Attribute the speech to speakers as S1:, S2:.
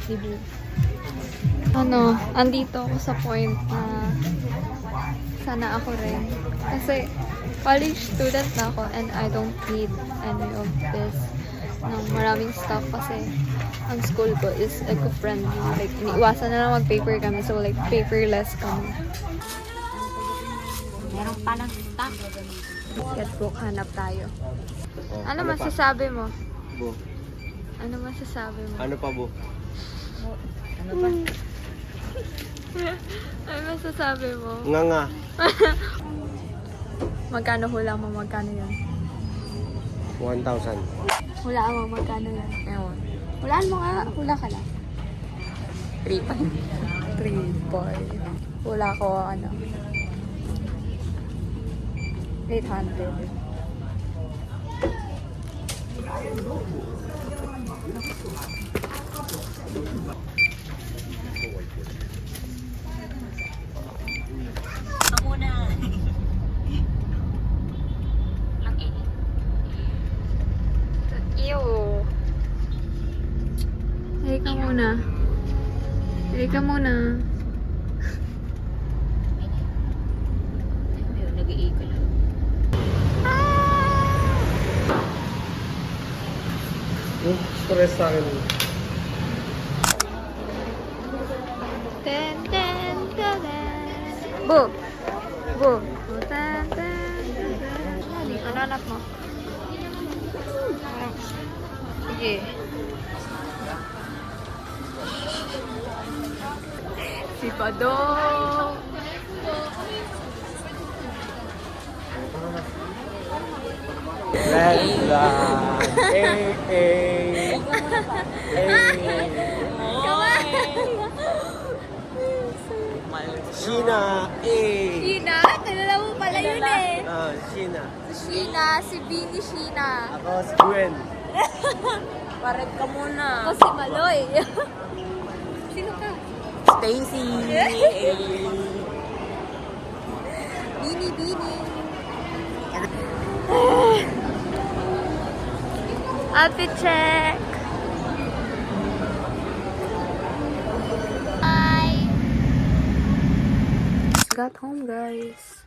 S1: Dibu. Andito ako sa point na sana ako rin. Kasi college student na ako and I don't need any of this ng maraming stuff kasi ang school ko is eco-friendly. Like, iniiwasan na lang mag-paper kami. So, like, paperless kami.
S2: Meron pa ng stock.
S1: Get book, hanap tayo.
S3: Oh,
S1: Ano
S3: pa?
S1: masasabi mo?
S3: Bu.
S1: Ano masasabi mo?
S3: Ano pa, Bu?
S2: Ano ba?
S1: Ano masasabi mo?
S3: Nga.
S1: Magkano hula mo? Magkano yun?
S3: 1,000.
S1: Hulaan mo, magkano yun?
S2: Ewan.
S1: Hulaan mo nga, hula ka lang.
S2: 3.5.
S1: 3 hula ko, 800.
S2: Ako na. Lang eh.
S1: Ew. Hey ka muna. Hey ka muna.
S2: Ayun, nag-iiko lang.
S3: Yung stress sa akin.
S1: Ten, ten, ten, ten. Bu! Bu! Ten, ten, ten. Ano anak mo? Sige. Si Padong!
S3: Let's run! Hey! Sheena!
S1: Sheena? Kilala mo pala yun eh.
S3: Sheena.
S1: Sheena, si Bini Sheena.
S3: Ako si Gwen.
S2: Pared ka muna.
S1: Ako si Maloy. Sino ka?
S2: Stacy.
S1: Bini, Bini. Outfit check. Bye. Got home, guys.